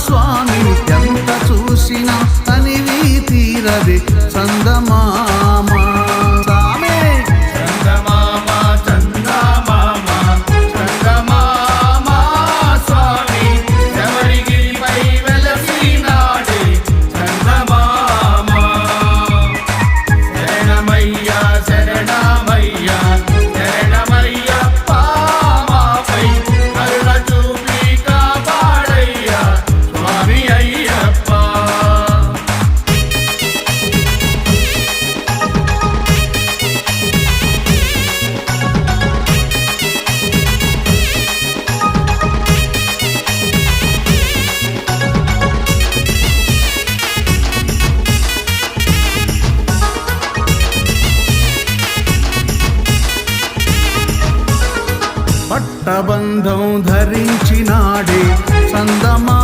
స్వామి ఎంత చూసినా తనివి తీరది చందమామ సామే చందమామ చందమామ చందమామ స్వామి శబరిగిరిపై వెలసినాడే చందమామ శరణమయ్యా శరణమయ్యా శరణమయ్యప్ప మాపై కరుణ చూపి కాపాడయ్యా స్వామి అయ్యప్ప. పట్టబంధం ధరించినాడే చందమామ